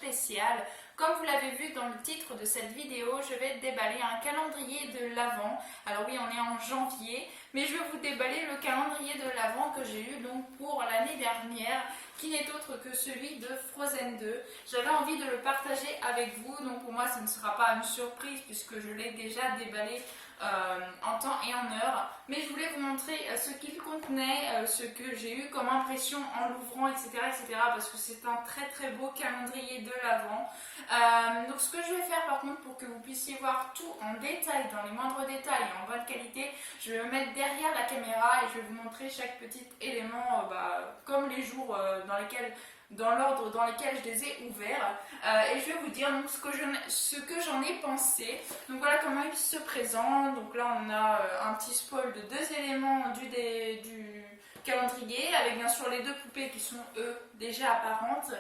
spécial. Comme vous l'avez vu dans le titre de cette vidéo, je vais déballer un calendrier de l'Avent. Alors oui, on est en janvier, mais je vais vous déballer le calendrier de l'Avent que j'ai eu donc pour l'année dernière, qui n'est autre que celui de Frozen 2. J'avais envie de le partager avec vous, donc pour moi ce ne sera pas une surprise puisque je l'ai déjà déballé en temps et en heure, mais je voulais vous montrer ce qu'il contenait, ce que j'ai eu comme impression en l'ouvrant, etc., parce que c'est un très très beau calendrier de l'Avent. Donc ce que je vais faire par contre, pour que vous puissiez voir tout en détail, dans les moindres détails et en bonne qualité, je vais me mettre derrière la caméra et je vais vous montrer chaque petit élément comme les jours dans l'ordre dans lequel je les ai ouverts, et je vais vous dire donc ce que j'en ai pensé. Donc voilà comment il se présente. Donc là on a un petit spoil de 2 éléments du calendrier, avec bien sûr les 2 poupées qui sont eux déjà apparentes.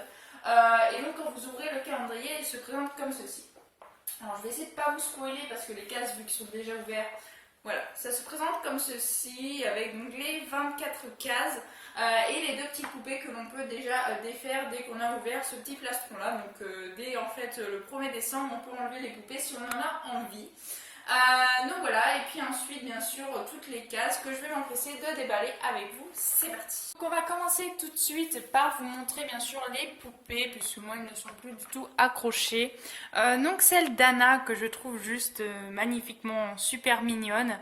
Et donc quand vous ouvrez le calendrier, il se présente comme ceci. Alors je vais essayer de ne pas vous spoiler parce que les cases, vu qu'ils sont déjà ouverts, voilà, ça se présente comme ceci, avec donc les 24 cases et les 2 petites poupées que l'on peut déjà défaire dès qu'on a ouvert ce petit plastron là. Donc dès en fait le 1er décembre, on peut enlever les poupées si on en a envie. Donc voilà, et puis ensuite bien sûr toutes les cases que je vais m'empresser de déballer avec vous. C'est parti. Donc on va commencer tout de suite par vous montrer bien sûr les poupées, puisque moi ils ne sont plus du tout accrochés. Donc celle d'Anna que je trouve juste magnifiquement super mignonne.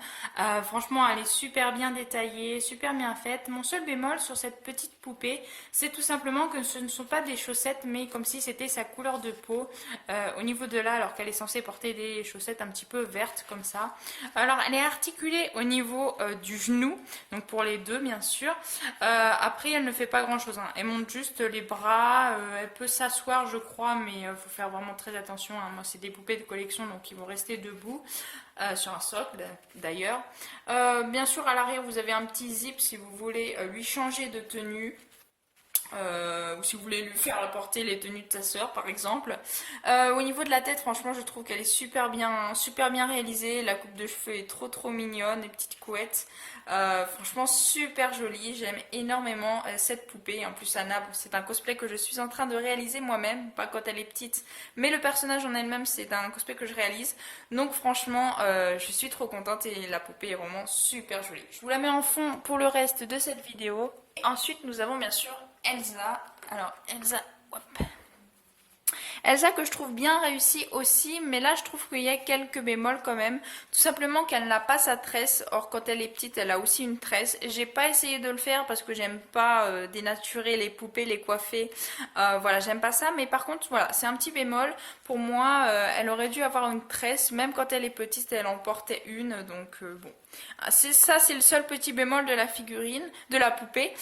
Franchement elle est super bien détaillée, super bien faite. Mon seul bémol sur cette petite poupée, c'est tout simplement que ce ne sont pas des chaussettes, mais comme si c'était sa couleur de peau au niveau de là, alors qu'elle est censée porter des chaussettes un petit peu vertes comme ça. Alors elle est articulée au niveau du genou, donc pour les 2 bien sûr. Après elle ne fait pas grand chose, hein. Elle monte juste les bras, elle peut s'asseoir je crois, mais il faut faire vraiment très attention, hein. Moi c'est des poupées de collection donc ils vont rester debout. Sur un socle d'ailleurs. Bien sûr à l'arrière vous avez un petit zip si vous voulez lui changer de tenue. Ou si vous voulez lui faire porter les tenues de sa sœur par exemple. Au niveau de la tête, franchement je trouve qu'elle est super bien réalisée. La coupe de cheveux est trop mignonne, les petites couettes, franchement super jolie. J'aime énormément cette poupée. En plus Anna, c'est un cosplay que je suis en train de réaliser moi-même, pas quand elle est petite, mais le personnage en elle-même c'est un cosplay que je réalise. Donc franchement je suis trop contente et la poupée est vraiment super jolie. Je vous la mets en fond pour le reste de cette vidéo. Et ensuite nous avons bien sûr Elsa. Alors Elsa, hop. Elsa que je trouve bien réussie aussi, mais là je trouve qu'il y a quelques bémols quand même. Tout simplement qu'elle n'a pas sa tresse, or quand elle est petite elle a aussi une tresse. J'ai pas essayé de le faire parce que j'aime pas dénaturer les poupées, les coiffer. Voilà, j'aime pas ça, mais par contre voilà, c'est un petit bémol. Pour moi elle aurait dû avoir une tresse, même quand elle est petite elle en portait une, donc bon. C'est le seul petit bémol de la figurine, de la poupée.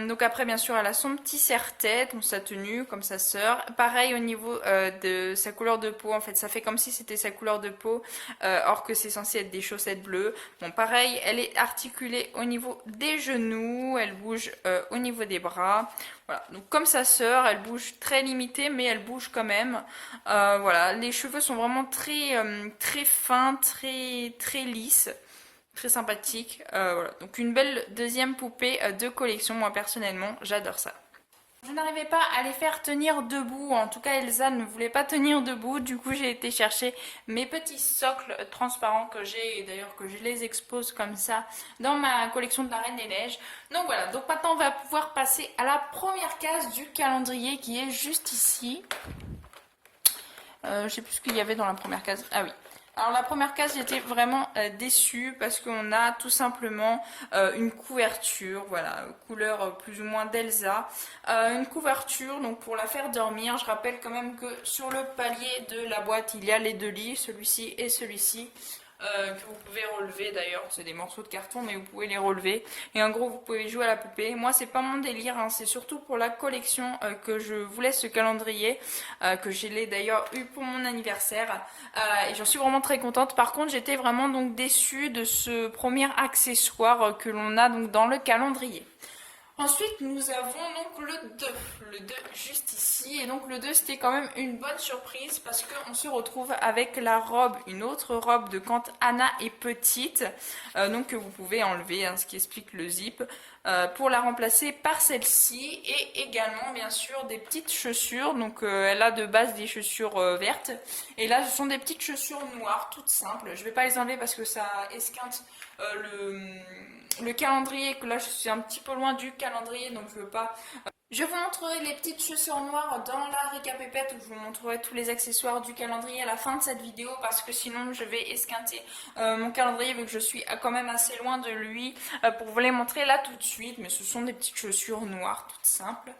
Donc après bien sûr elle a son petit serre-tête, sa tenue comme sa sœur. Pareil au niveau de sa couleur de peau, en fait ça fait comme si c'était sa couleur de peau, or que c'est censé être des chaussettes bleues. Bon pareil, elle est articulée au niveau des genoux, elle bouge au niveau des bras. Voilà, donc comme sa sœur, elle bouge très limitée, mais elle bouge quand même. Voilà, les cheveux sont vraiment très fins, très lisses. Très sympathique. Voilà. Donc une belle deuxième poupée de collection. Moi personnellement j'adore ça. Je n'arrivais pas à les faire tenir debout, en tout cas Elsa ne voulait pas tenir debout, du coup j'ai été chercher mes petits socles transparents que j'ai, et d'ailleurs que je les expose comme ça dans ma collection de la Reine des Neiges. Donc voilà, donc maintenant on va pouvoir passer à la première case du calendrier qui est juste ici. Je sais plus ce qu'il y avait dans la première case, ah oui. Alors la première case, j'étais vraiment déçue parce qu'on a tout simplement une couverture, voilà, couleur plus ou moins d'Elsa. Une couverture donc pour la faire dormir. Je rappelle quand même que sur le palier de la boîte, il y a les 2 lits, celui-ci et celui-ci. Que vous pouvez relever d'ailleurs, c'est des morceaux de carton mais vous pouvez les relever et en gros vous pouvez jouer à la poupée. Moi c'est pas mon délire, hein, c'est surtout pour la collection que je vous laisse ce calendrier, que je l'ai d'ailleurs eu pour mon anniversaire, et j'en suis vraiment très contente. Par contre j'étais vraiment donc déçue de ce premier accessoire que l'on a donc dans le calendrier. Ensuite, nous avons donc le 2 juste ici, et donc le 2 c'était quand même une bonne surprise parce qu'on se retrouve avec la robe, une autre robe de quand Anna est petite, donc que vous pouvez enlever, hein, ce qui explique le zip. pour la remplacer par celle-ci, et également bien sûr des petites chaussures. Donc elle a de base des chaussures vertes, et là ce sont des petites chaussures noires toutes simples. Je vais pas les enlever parce que ça esquinte le calendrier, que là je suis un petit peu loin du calendrier, donc je veux pas. Je vous montrerai les petites chaussures noires dans la récapépète, où je vous montrerai tous les accessoires du calendrier à la fin de cette vidéo, parce que sinon je vais esquinter mon calendrier vu que je suis quand même assez loin de lui pour vous les montrer là tout de suite. Mais ce sont des petites chaussures noires toutes simples.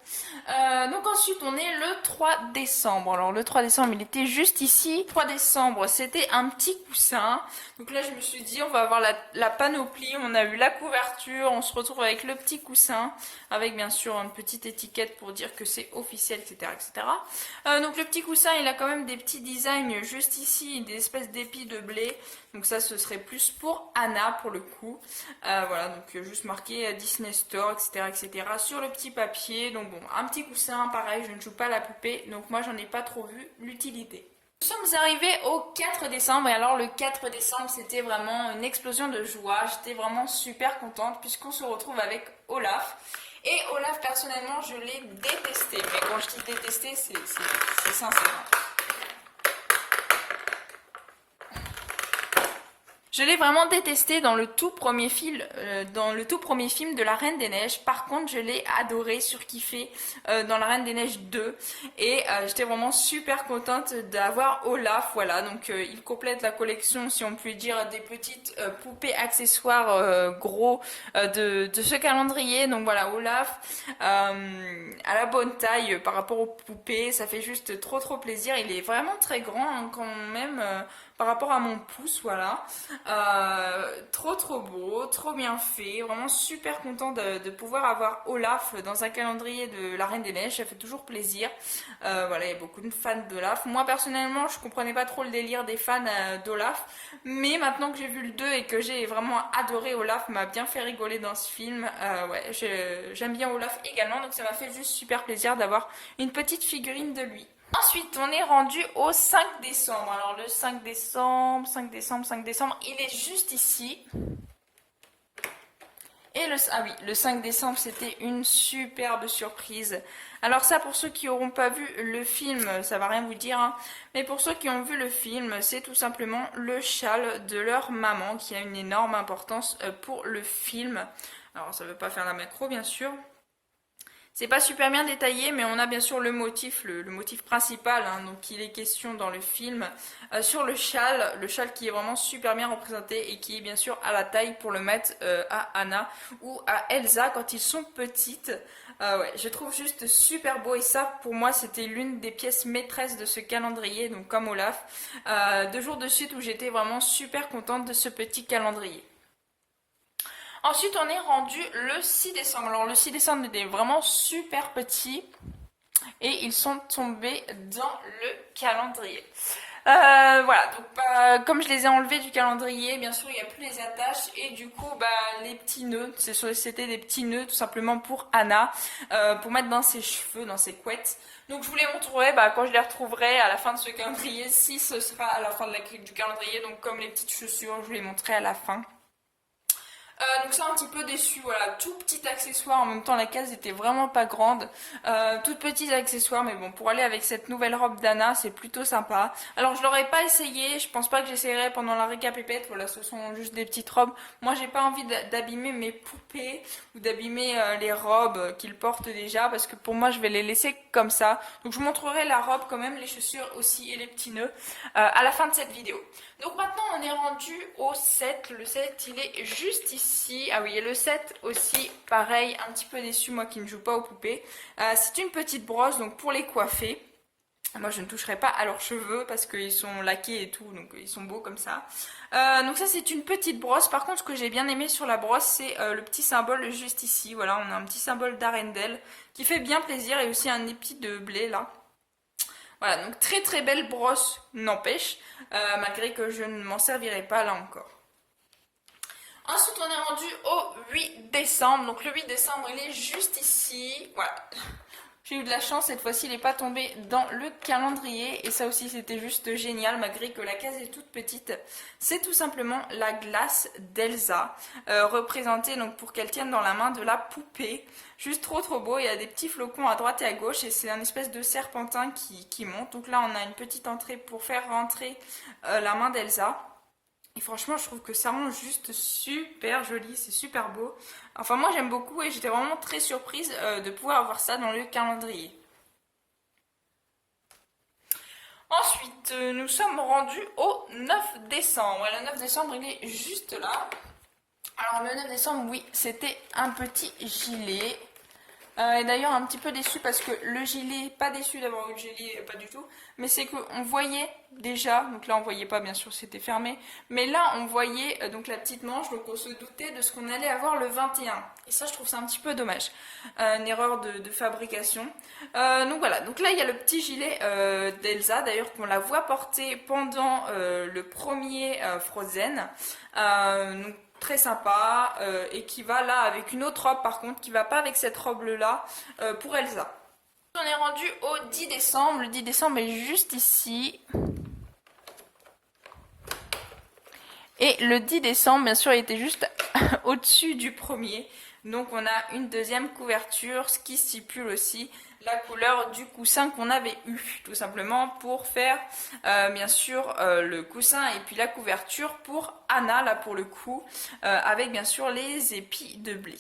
Donc ensuite on est le 3 décembre. Alors le 3 décembre il était juste ici. 3 décembre c'était un petit coussin. Donc là je me suis dit on va avoir la panoplie. On a eu la couverture, on se retrouve avec le petit coussin, avec bien sûr une petite étiquette pour dire que c'est officiel, etc. etc. Donc le petit coussin il a quand même des petits designs juste ici, des espèces d'épis de blé. Donc ça ce serait plus pour Anna pour le coup. Voilà, donc juste marqué Disney Store, etc. etc. sur le petit papier. Donc bon, un petit coussin, pareil, je ne joue pas la poupée, donc moi j'en ai pas trop vu l'utilité. Nous sommes arrivés au 4 décembre, et alors le 4 décembre c'était vraiment une explosion de joie. J'étais vraiment super contente puisqu'on se retrouve avec Olaf. Et Olaf, personnellement, je l'ai détesté. Mais quand je dis détesté, c'est sincère. Je l'ai vraiment détesté dans le tout premier film, de La Reine des Neiges. Par contre, je l'ai adoré, surkiffé dans La Reine des Neiges 2. Et j'étais vraiment super contente d'avoir Olaf. Voilà, donc il complète la collection, si on peut dire, des petites poupées accessoires gros de ce calendrier. Donc voilà, Olaf à la bonne taille par rapport aux poupées. Ça fait juste trop plaisir. Il est vraiment très grand hein, quand même. Par rapport à mon pouce, voilà. Trop beau, trop bien fait. Vraiment super content de pouvoir avoir Olaf dans un calendrier de La Reine des Neiges. Ça fait toujours plaisir. Voilà, il y a beaucoup de fans d'Olaf. Moi personnellement, je comprenais pas trop le délire des fans d'Olaf. Mais maintenant que j'ai vu le 2 et que j'ai vraiment adoré Olaf, m'a bien fait rigoler dans ce film. Ouais, j'aime bien Olaf également. Donc ça m'a fait juste super plaisir d'avoir une petite figurine de lui. Ensuite, on est rendu au 5 décembre. Alors le 5 décembre, il est juste ici. Et le 5 décembre, c'était une superbe surprise. Alors ça, pour ceux qui n'auront pas vu le film, ça va rien vous dire, hein. Mais pour ceux qui ont vu le film, c'est tout simplement le châle de leur maman qui a une énorme importance pour le film. Alors ça ne veut pas faire la macro, bien sûr. C'est pas super bien détaillé, mais on a bien sûr le motif, le motif principal, hein, donc il est question dans le film, sur le châle qui est vraiment super bien représenté et qui est bien sûr à la taille pour le mettre à Anna ou à Elsa quand ils sont petites. Ouais, je trouve juste super beau, et ça pour moi c'était l'une des pièces maîtresses de ce calendrier, donc comme Olaf, 2 jours de suite où j'étais vraiment super contente de ce petit calendrier. Ensuite, on est rendu le 6 décembre. Alors, le 6 décembre était vraiment super petit et ils sont tombés dans le calendrier. Voilà, donc comme je les ai enlevés du calendrier, bien sûr, il n'y a plus les attaches et du coup, les petits nœuds, c'était des petits nœuds tout simplement pour Anna, pour mettre dans ses cheveux, dans ses couettes. Donc je vous les montrerai quand je les retrouverai à la fin de ce calendrier, si ce sera à la fin du calendrier. Donc comme les petites chaussures, je vous les montrerai à la fin. Donc ça, un petit peu déçu, voilà, tout petit accessoire, en même temps la case était vraiment pas grande, toutes petites accessoires, mais bon, pour aller avec cette nouvelle robe d'Anna, c'est plutôt sympa. Alors je l'aurais pas essayé, je pense pas que j'essayerai pendant la récapépète, voilà, ce sont juste des petites robes. Moi j'ai pas envie d'abîmer mes poupées ou d'abîmer les robes qu'ils portent déjà, parce que pour moi je vais les laisser comme ça. Donc je vous montrerai la robe quand même, les chaussures aussi et les petits nœuds à la fin de cette vidéo. Donc maintenant on est rendu au 7, le 7 il est juste ici, ah oui, et le 7 aussi pareil, un petit peu déçu moi qui ne joue pas aux poupées. C'est une petite brosse donc pour les coiffer. Moi je ne toucherai pas à leurs cheveux parce qu'ils sont laqués et tout, donc ils sont beaux comme ça. Donc ça c'est une petite brosse. Par contre ce que j'ai bien aimé sur la brosse c'est le petit symbole juste ici. Voilà, on a un petit symbole d'Arendelle qui fait bien plaisir, et aussi un épi de blé là. Voilà, donc très belle brosse, n'empêche, malgré que je ne m'en servirai pas là encore. Ensuite, on est rendu au 8 décembre. Donc le 8 décembre, il est juste ici. Voilà. J'ai eu de la chance, cette fois-ci il n'est pas tombé dans le calendrier et ça aussi c'était juste génial malgré que la case est toute petite. C'est tout simplement la glace d'Elsa, représentée donc pour qu'elle tienne dans la main de la poupée. Juste trop beau, il y a des petits flocons à droite et à gauche et c'est un espèce de serpentin qui monte. Donc là on a une petite entrée pour faire rentrer la main d'Elsa. Et franchement, je trouve que ça rend juste super joli, c'est super beau. Enfin, moi j'aime beaucoup et j'étais vraiment très surprise de pouvoir avoir ça dans le calendrier. Ensuite, nous sommes rendus au 9 décembre. Et le 9 décembre, il est juste là. Alors, le 9 décembre, oui, c'était un petit gilet. Et d'ailleurs un petit peu déçu parce que le gilet, pas déçu d'avoir eu le gilet, pas du tout, mais c'est qu'on voyait déjà, donc là on voyait pas bien sûr c'était fermé, mais là on voyait donc la petite manche, donc on se doutait de ce qu'on allait avoir le 21. Et ça je trouve ça un petit peu dommage, une erreur de fabrication. Donc voilà, donc là il y a le petit gilet d'Elsa, d'ailleurs qu'on la voit porter pendant le premier Frozen. Donc, très sympa et qui va là avec une autre robe par contre qui va pas avec cette robe là pour Elsa. On est rendu au 10 décembre, le 10 décembre est juste ici et le 10 décembre bien sûr il était juste au-dessus du premier, donc on a une deuxième couverture, ce qui stipule aussi la couleur du coussin qu'on avait eu, tout simplement pour faire bien sûr le coussin et puis la couverture pour Anna, là pour le coup, avec bien sûr les épis de blé.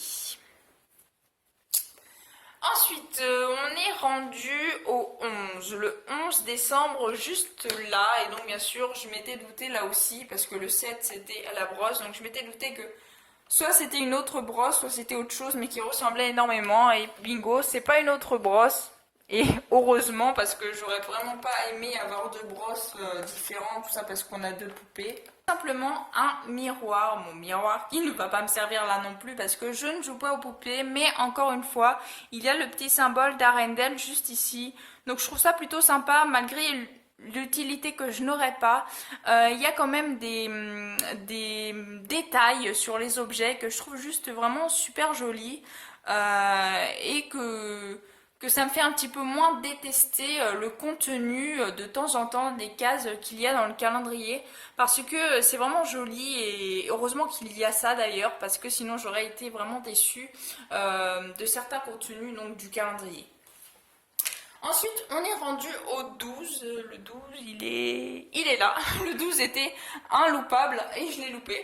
Ensuite, on est rendu au 11, le 11 décembre, juste là, et donc bien sûr, je m'étais douté là aussi, parce que le 7 c'était à la brosse, donc je m'étais douté que soit c'était une autre brosse, soit c'était autre chose, mais qui ressemblait énormément. Et bingo, c'est pas une autre brosse. Et heureusement, parce que j'aurais vraiment pas aimé avoir deux brosses différentes, tout ça parce qu'on a deux poupées. Simplement un miroir, mon miroir qui ne va pas me servir là non plus parce que je ne joue pas aux poupées. Mais encore une fois, il y a le petit symbole d'Arendelle juste ici. Donc je trouve ça plutôt sympa malgré l'utilité que je n'aurais pas. Il y a quand même des détails sur les objets que je trouve juste vraiment super jolis et que ça me fait un petit peu moins détester le contenu de temps en temps des cases qu'il y a dans le calendrier parce que c'est vraiment joli et heureusement qu'il y a ça d'ailleurs parce que sinon j'aurais été vraiment déçue de certains contenus donc, du calendrier. Ensuite, on est rendu au 12. Le 12, il est là. Le 12 était inloupable et je l'ai loupé.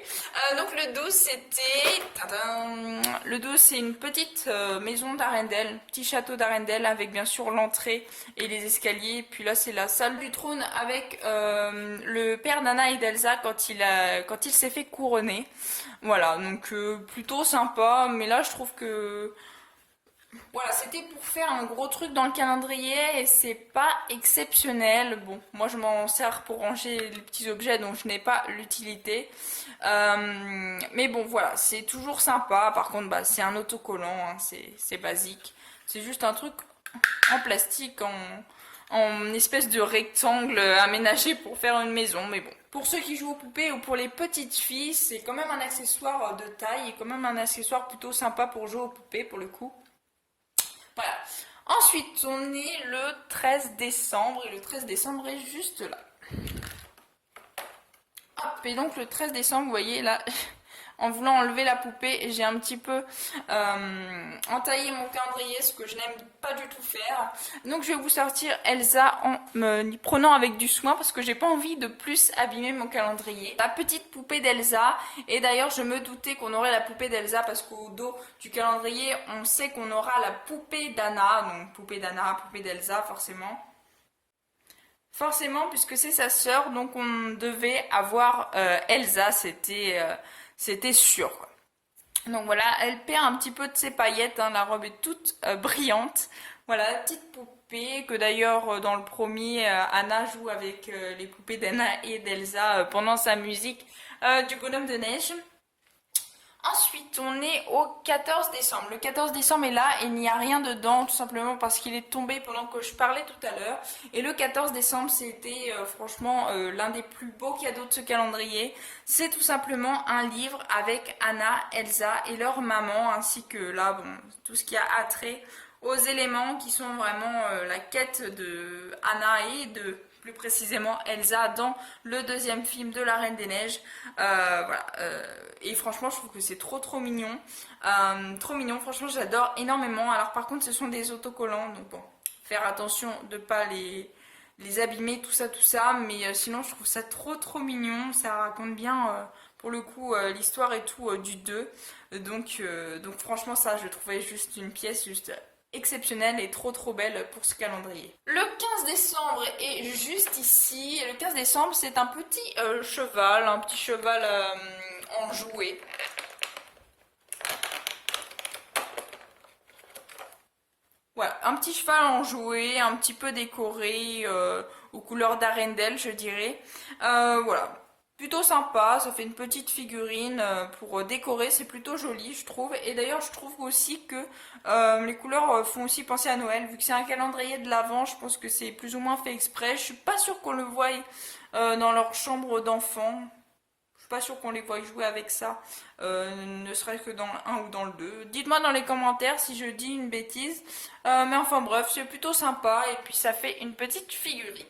Donc le 12, c'était... Tadam. Le 12, c'est une petite maison d'Arendelle, petit château d'Arendelle avec bien sûr l'entrée et les escaliers. Puis là, c'est la salle du trône avec le père d'Anna et d'Elsa quand il s'est fait couronner. Voilà, donc plutôt sympa. Mais là, je trouve que... Voilà, c'était pour faire un gros truc dans le calendrier et c'est pas exceptionnel. Bon, moi je m'en sers pour ranger les petits objets dont je n'ai pas l'utilité. Mais bon, voilà, c'est toujours sympa. Par contre, bah, c'est un autocollant, hein, c'est basique. C'est juste un truc en plastique, en espèce de rectangle aménagé pour faire une maison. Mais bon, pour ceux qui jouent aux poupées ou pour les petites filles, c'est quand même un accessoire de taille et quand même un accessoire plutôt sympa pour jouer aux poupées pour le coup. Voilà. Ensuite, on est le 13 décembre et le 13 décembre est juste là. Hop, et donc le 13 décembre, vous voyez là, en voulant enlever la poupée, j'ai un petit peu entaillé mon calendrier, ce que je n'aime pas du tout faire. Donc je vais vous sortir Elsa en me prenant avec du soin parce que j'ai pas envie de plus abîmer mon calendrier. La petite poupée d'Elsa, et d'ailleurs je me doutais qu'on aurait la poupée d'Elsa parce qu'au dos du calendrier, on sait qu'on aura la poupée d'Anna, donc poupée d'Anna, poupée d'Elsa forcément. Forcément, puisque c'est sa sœur, donc on devait avoir Elsa, c'était sûr, quoi. Donc voilà, elle perd un petit peu de ses paillettes, hein, la robe est toute brillante. Voilà, la petite poupée que d'ailleurs dans le premier, Anna joue avec les poupées d'Anna et d'Elsa pendant sa musique du Bonhomme de Neige. Ensuite, on est au 14 décembre. Le 14 décembre est là et il n'y a rien dedans, tout simplement parce qu'il est tombé pendant que je parlais tout à l'heure. Et le 14 décembre, c'était franchement l'un des plus beaux cadeaux de ce calendrier. C'est tout simplement un livre avec Anna, Elsa et leur maman, ainsi que là, bon, tout ce qui a attrait aux éléments qui sont vraiment la quête de Anna et de plus précisément Elsa dans le deuxième film de La Reine des Neiges. Voilà. Et franchement, je trouve que c'est trop mignon. Trop mignon, franchement, j'adore énormément. Alors par contre, ce sont des autocollants, donc bon, faire attention de ne pas les abîmer, tout ça. Mais sinon, je trouve ça trop mignon. Ça raconte bien, pour le coup, l'histoire et tout du 2. Donc franchement, ça, je trouvais juste une pièce juste exceptionnelle et trop belle pour ce calendrier. Le 15 décembre est juste ici. Le 15 décembre, c'est un petit cheval, en jouet. Voilà, un petit cheval en jouet, un petit peu décoré, aux couleurs d'Arendelle, je dirais. Voilà, plutôt sympa, ça fait une petite figurine pour décorer, c'est plutôt joli, je trouve. Et d'ailleurs, je trouve aussi que les couleurs font aussi penser à Noël, vu que c'est un calendrier de l'Avent, je pense que c'est plus ou moins fait exprès. Je suis pas sûre qu'on le voie dans leur chambre d'enfant. Je suis pas sûre qu'on les voit jouer avec ça, ne serait-ce que dans le 1 ou dans le 2. Dites-moi dans les commentaires si je dis une bêtise. Mais enfin bref, c'est plutôt sympa et puis ça fait une petite figurine.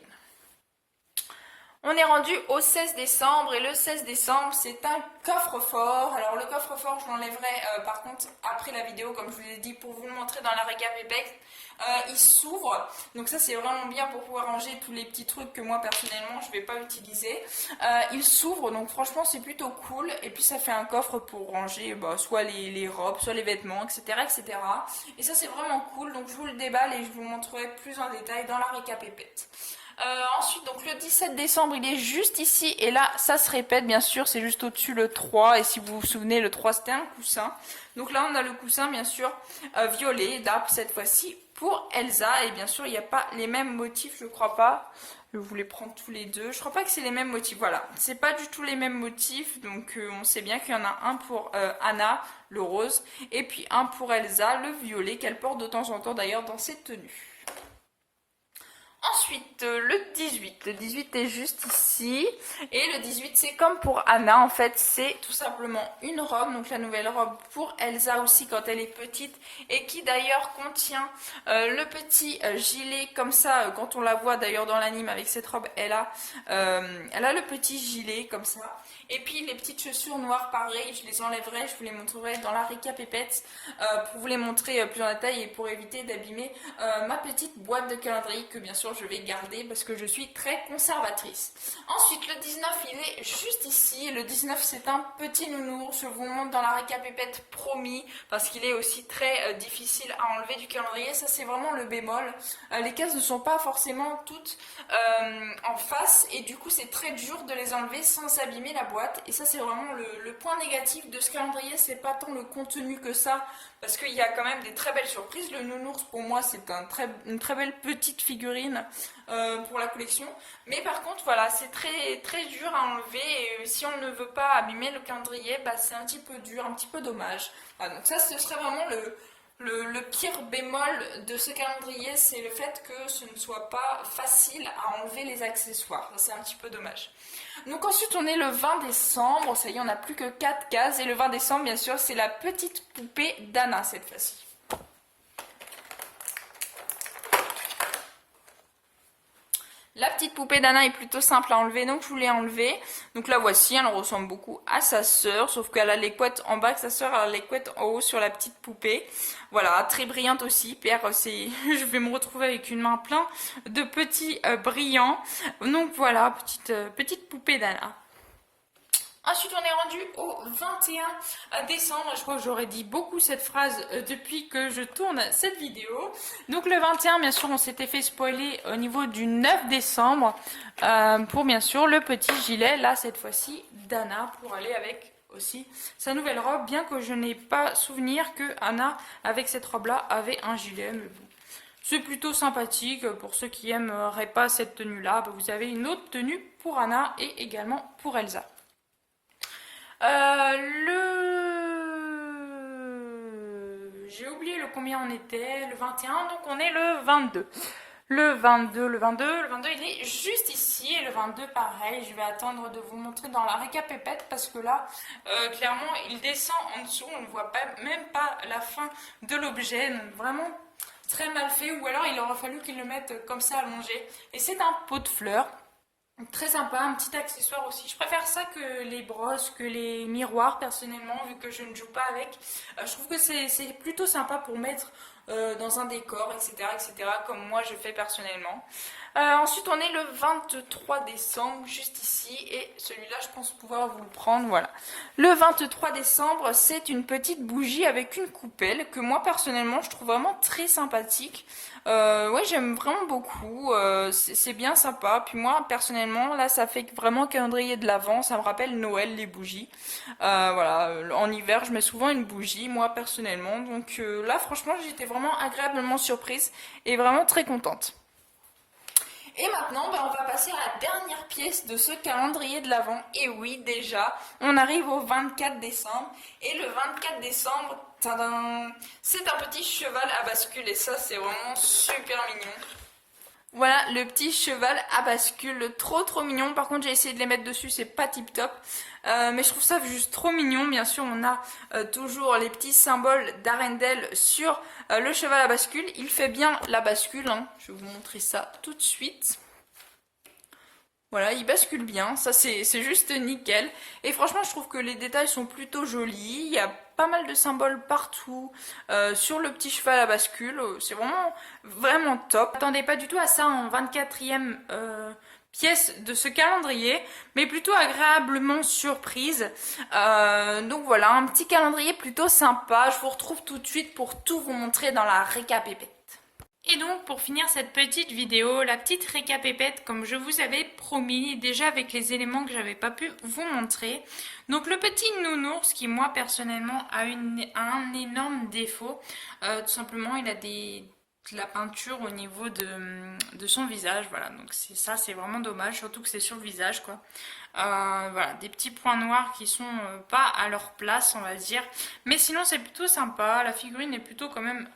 On est rendu au 16 décembre et le 16 décembre c'est un coffre-fort. Alors le coffre-fort je l'enlèverai par contre après la vidéo comme je vous l'ai dit pour vous le montrer dans la récapépète. Il s'ouvre, donc ça c'est vraiment bien pour pouvoir ranger tous les petits trucs que moi personnellement je ne vais pas utiliser. Il s'ouvre donc franchement c'est plutôt cool et puis ça fait un coffre pour ranger soit les robes, soit les vêtements, etc. Et ça c'est vraiment cool, donc je vous le déballe et je vous le montrerai plus en détail dans la récapépète. Ensuite, donc le 17 décembre, il est juste ici. Et là, ça se répète, bien sûr, c'est juste au-dessus le 3. Et si vous vous souvenez, le 3, c'était un coussin. Donc là, on a le coussin, bien sûr, violet, d'arbre cette fois-ci, pour Elsa. Et bien sûr, il n'y a pas les mêmes motifs, je crois pas. Je voulais prendre tous les deux. Je crois pas que c'est les mêmes motifs. Voilà, c'est pas du tout les mêmes motifs. Donc on sait bien qu'il y en a un pour Anna, le rose. Et puis un pour Elsa, le violet, qu'elle porte de temps en temps d'ailleurs dans ses tenues. Ensuite, le 18. Le 18 est juste ici. Et le 18, c'est comme pour Anna, en fait, c'est tout simplement une robe. Donc la nouvelle robe pour Elsa aussi quand elle est petite. Et qui d'ailleurs contient le petit gilet comme ça. Quand on la voit d'ailleurs dans l'anime avec cette robe, elle a le petit gilet comme ça. Et puis les petites chaussures noires, pareil, je les enlèverai, je vous les montrerai dans la récapépète pour vous les montrer plus en détail et pour éviter d'abîmer ma petite boîte de calendrier que bien sûr je vais garder parce que je suis très conservatrice. Ensuite, le 19, il est juste ici. Le 19, c'est un petit nounours, je vous montre dans la récapépète promis parce qu'il est aussi très difficile à enlever du calendrier. Ça, c'est vraiment le bémol. Les cases ne sont pas forcément toutes en face et du coup, c'est très dur de les enlever sans abîmer la boîte. Et ça c'est vraiment le point négatif de ce calendrier, c'est pas tant le contenu que ça, parce qu'il y a quand même des très belles surprises. Le nounours pour moi c'est une très belle petite figurine pour la collection, mais par contre voilà, c'est très dur à enlever et si on ne veut pas abîmer le calendrier, c'est un petit peu dur, un petit peu dommage. Voilà, donc ça ce serait vraiment le pire bémol de ce calendrier, c'est le fait que ce ne soit pas facile à enlever les accessoires. C'est un petit peu dommage. Donc ensuite on est le 20 décembre, ça y est on n'a plus que 4 cases et le 20 décembre bien sûr c'est la petite poupée d'Anna cette fois-ci. La petite poupée d'Anna est plutôt simple à enlever, donc je vous l'ai enlevée. Donc la voici, elle ressemble beaucoup à sa sœur, sauf qu'elle a les couettes en bas, que sa sœur a les couettes en haut sur la petite poupée. Voilà, très brillante aussi. Je vais me retrouver avec une main pleine de petits brillants. Donc voilà, petite poupée d'Anna. Ensuite, on est rendu au 21 décembre. Je crois que j'aurais dit beaucoup cette phrase depuis que je tourne cette vidéo. Donc le 21, bien sûr, on s'était fait spoiler au niveau du 9 décembre pour bien sûr le petit gilet, là cette fois-ci, d'Anna pour aller avec aussi sa nouvelle robe, bien que je n'ai pas souvenir que Anna, avec cette robe-là, avait un gilet. Mais bon. C'est plutôt sympathique. Pour ceux qui n'aimeraient pas cette tenue-là, vous avez une autre tenue pour Anna et également pour Elsa. J'ai oublié le combien on était, le 21, donc on est le 22. Le 22, il est juste ici, et le 22, pareil, je vais attendre de vous montrer dans la récapépète, parce que là, clairement, il descend en dessous, on ne voit même pas la fin de l'objet, donc vraiment, très mal fait, ou alors il aurait fallu qu'ils le mettent comme ça allongé. Et c'est un pot de fleurs. Très sympa, un petit accessoire aussi. Je préfère ça que les brosses, que les miroirs personnellement, vu que je ne joue pas avec. Je trouve que c'est plutôt sympa pour mettre dans un décor, etc., etc., comme moi je fais personnellement. Ensuite, on est le 23 décembre, juste ici, et celui-là, je pense pouvoir vous le prendre, voilà. Le 23 décembre, c'est une petite bougie avec une coupelle que moi, personnellement, je trouve vraiment très sympathique. Ouais, j'aime vraiment beaucoup, c'est bien sympa. Puis moi, personnellement, là, ça fait vraiment calendrier de l'Avent, ça me rappelle Noël, les bougies. Voilà, en hiver, je mets souvent une bougie, moi, personnellement. Donc là, franchement, j'étais vraiment agréablement surprise et vraiment très contente. Et maintenant, on va passer à la dernière pièce de ce calendrier de l'Avent. Et oui, déjà, on arrive au 24 décembre. Et le 24 décembre, tadam, c'est un petit cheval à bascule. Et ça, c'est vraiment super mignon. Voilà le petit cheval à bascule, trop mignon. Par contre, j'ai essayé de les mettre dessus, c'est pas tip top. Mais je trouve ça juste trop mignon. Bien sûr, on a toujours les petits symboles d'Arendelle sur le cheval à bascule. Il fait bien la bascule, hein. Je vais vous montrer ça tout de suite. Voilà, il bascule bien, ça c'est juste nickel. Et franchement, je trouve que les détails sont plutôt jolis. Il y a pas mal de symboles partout sur le petit cheval à bascule. C'est vraiment top. Attendez pas du tout à ça en 24e pièce de ce calendrier, mais plutôt agréablement surprise. Donc voilà, un petit calendrier plutôt sympa. Je vous retrouve tout de suite pour tout vous montrer dans la récapépète. Et donc pour finir cette petite vidéo, la petite récapépète comme je vous avais promis déjà avec les éléments que j'avais pas pu vous montrer. Donc le petit nounours qui moi personnellement a un énorme défaut, tout simplement il a de la peinture au niveau de son visage, voilà, donc c'est vraiment dommage, surtout que c'est sur le visage quoi. Voilà, des petits points noirs qui sont pas à leur place on va dire, mais sinon c'est plutôt sympa. La figurine est plutôt quand même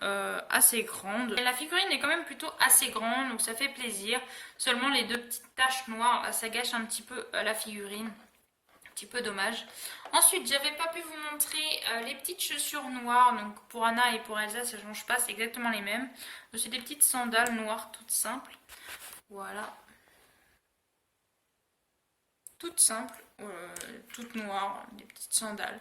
assez grande, et la figurine est quand même plutôt assez grande, donc ça fait plaisir. Seulement les deux petites taches noires, ça gâche un petit peu la figurine, un petit peu dommage. Ensuite, j'avais pas pu vous montrer les petites chaussures noires. Donc pour Anna et pour Elsa, ça change pas, c'est exactement les mêmes. C'est des petites sandales noires toutes simples. Voilà. Toutes simples, toutes noires, des petites sandales.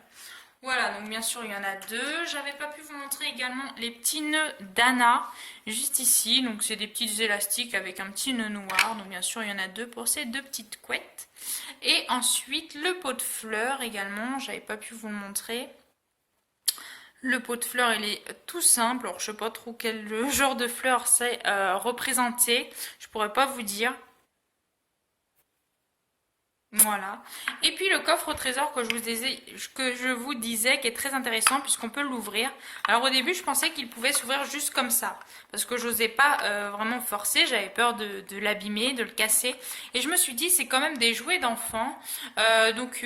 Voilà, donc bien sûr il y en a deux. J'avais pas pu vous montrer également les petits nœuds d'Anna, juste ici. Donc c'est des petits élastiques avec un petit nœud noir. Donc bien sûr il y en a deux pour ces deux petites couettes. Et ensuite le pot de fleurs également, j'avais pas pu vous le montrer. Le pot de fleurs il est tout simple, alors je sais pas trop quel genre de fleurs c'est représenté, je pourrais pas vous dire. Voilà. Et puis le coffre au trésor que je vous disais qui est très intéressant puisqu'on peut l'ouvrir. Alors au début je pensais qu'il pouvait s'ouvrir juste comme ça parce que j'osais pas vraiment forcer, j'avais peur de l'abîmer, de le casser. Et je me suis dit c'est quand même des jouets d'enfants, donc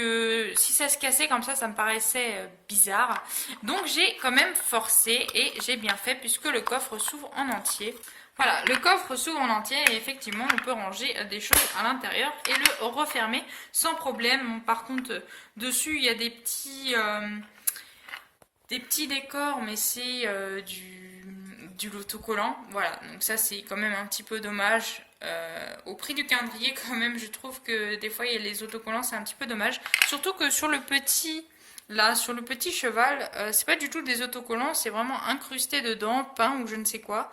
si ça se cassait comme ça me paraissait bizarre. Donc j'ai quand même forcé et j'ai bien fait puisque le coffre s'ouvre en entier. Voilà, le coffre s'ouvre en entier et effectivement on peut ranger des choses à l'intérieur et le refermer sans problème. Par contre, dessus il y a des petits décors, mais c'est du l'autocollant. Voilà, donc ça c'est quand même un petit peu dommage. Au prix du calendrier quand même, je trouve que des fois il y a les autocollants, c'est un petit peu dommage. Surtout que sur le petit... Là, sur le petit cheval, c'est pas du tout des autocollants, c'est vraiment incrusté dedans, peint ou je ne sais quoi.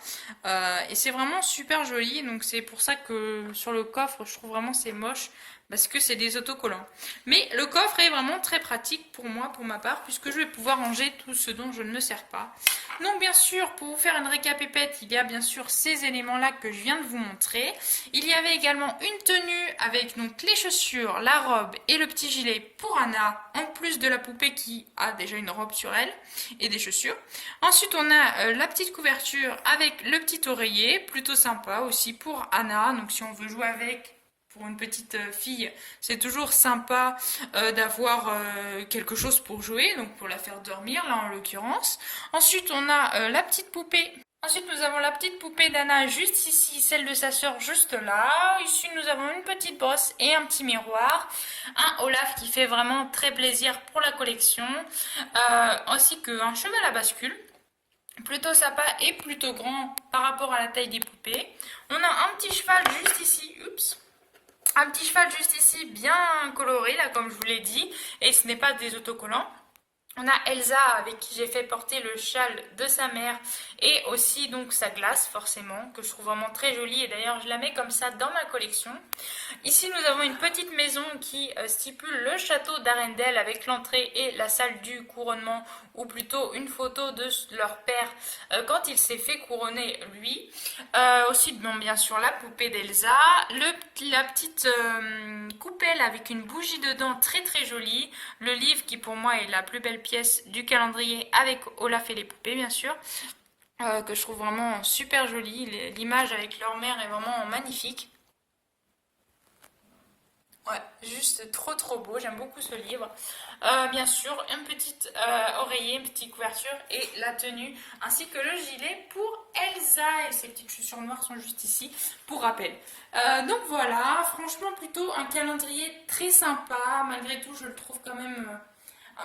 Et c'est vraiment super joli, donc c'est pour ça que sur le coffre, je trouve vraiment c'est moche, parce que c'est des autocollants. Mais le coffre est vraiment très pratique pour moi, pour ma part, puisque je vais pouvoir ranger tout ce dont je ne me sers pas. Donc bien sûr, pour vous faire une récapépète, il y a bien sûr ces éléments-là que je viens de vous montrer. Il y avait également une tenue avec donc les chaussures, la robe et le petit gilet pour Anna, en plus de la poupée qui a déjà une robe sur elle et des chaussures. Ensuite, on a la petite couverture avec le petit oreiller, plutôt sympa aussi pour Anna. Donc si on veut jouer avec... Pour une petite fille, c'est toujours sympa d'avoir quelque chose pour jouer, donc pour la faire dormir, là en l'occurrence. Ensuite, on a la petite poupée. Ensuite, nous avons la petite poupée d'Anna juste ici, celle de sa sœur juste là. Ici, nous avons une petite brosse et un petit miroir. Un Olaf qui fait vraiment très plaisir pour la collection, ainsi qu'un cheval à bascule. plutôt sympa et plutôt grand par rapport à la taille des poupées. On a un petit cheval juste ici, oups, un petit cheval juste ici bien coloré là comme je vous l'ai dit, et ce n'est pas des autocollants. On a Elsa avec qui j'ai fait porter le châle de sa mère et aussi donc sa glace forcément que je trouve vraiment très jolie et d'ailleurs je la mets comme ça dans ma collection. Ici nous avons une petite maison qui stipule le château d'Arendelle avec l'entrée et la salle du couronnement ou plutôt une photo de leur père quand il s'est fait couronner lui. Aussi bon, bien sûr la poupée d'Elsa, la petite coupelle avec une bougie dedans très très jolie, le livre qui pour moi est la plus belle pièce du calendrier avec Olaf et les poupées bien sûr, que je trouve vraiment super jolie, l'image avec leur mère est vraiment magnifique. Ouais, juste trop trop beau, j'aime beaucoup ce livre. Bien sûr, une petite oreiller, une petite couverture et la tenue, ainsi que le gilet pour Elsa. Et ses petites chaussures noires sont juste ici, pour rappel. Donc voilà, franchement plutôt un calendrier très sympa. Malgré tout, je le trouve quand même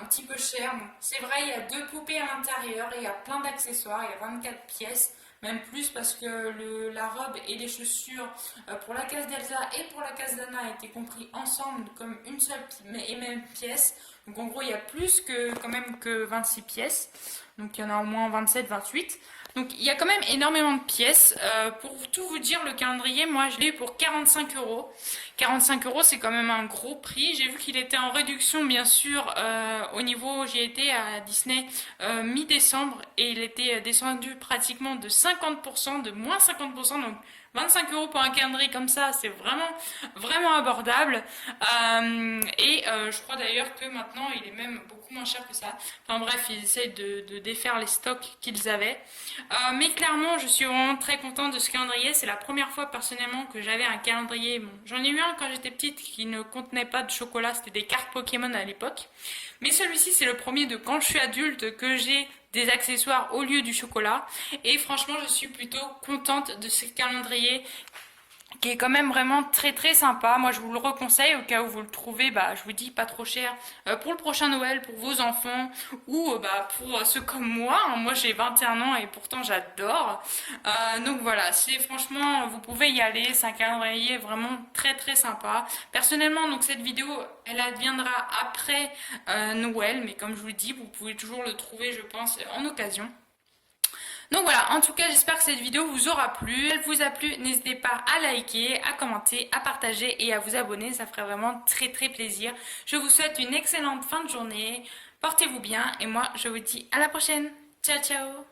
un petit peu cher. Bon, c'est vrai, il y a 2 poupées à l'intérieur et il y a plein d'accessoires, il y a 24 pièces. Même plus parce que la robe et les chaussures pour la case d'Elsa et pour la case d'Anna étaient compris ensemble comme une seule et même pièce. Donc en gros il y a plus que quand même que 26 pièces. Donc il y en a au moins 27, 28. Donc il y a quand même énormément de pièces. Pour tout vous dire, le calendrier, moi je l'ai eu pour 45 euros. 45 euros, c'est quand même un gros prix. J'ai vu qu'il était en réduction, bien sûr, au niveau, j'y étais à Disney mi-décembre et il était descendu pratiquement de 50%, de moins 50%. Donc 25 euros pour un calendrier comme ça, c'est vraiment, vraiment abordable. Je crois d'ailleurs que maintenant, il est même beaucoup moins cher que ça. Enfin bref, ils essayent de défaire les stocks qu'ils avaient. Mais clairement, je suis vraiment très contente de ce calendrier. C'est la première fois personnellement que j'avais un calendrier. Bon, j'en ai eu un quand j'étais petite qui ne contenait pas de chocolat, c'était des cartes Pokémon à l'époque. Mais celui-ci, c'est le premier de quand je suis adulte que j'ai des accessoires au lieu du chocolat. Et franchement, je suis plutôt contente de ce calendrier qui est quand même vraiment très très sympa. Moi je vous le reconseille au cas où vous le trouvez, bah, je vous dis pas trop cher pour le prochain Noël, pour vos enfants ou bah, pour ceux comme moi. Moi j'ai 21 ans et pourtant j'adore. Donc voilà, c'est franchement, vous pouvez y aller, c'est un calendrier vraiment très très sympa. Personnellement, donc cette vidéo, elle adviendra après Noël, mais comme je vous le dis, vous pouvez toujours le trouver, je pense, en occasion. Donc voilà, en tout cas j'espère que cette vidéo vous aura plu. Si elle vous a plu, n'hésitez pas à liker, à commenter, à partager et à vous abonner, ça ferait vraiment très très plaisir. Je vous souhaite une excellente fin de journée, portez-vous bien et moi je vous dis à la prochaine. Ciao ciao.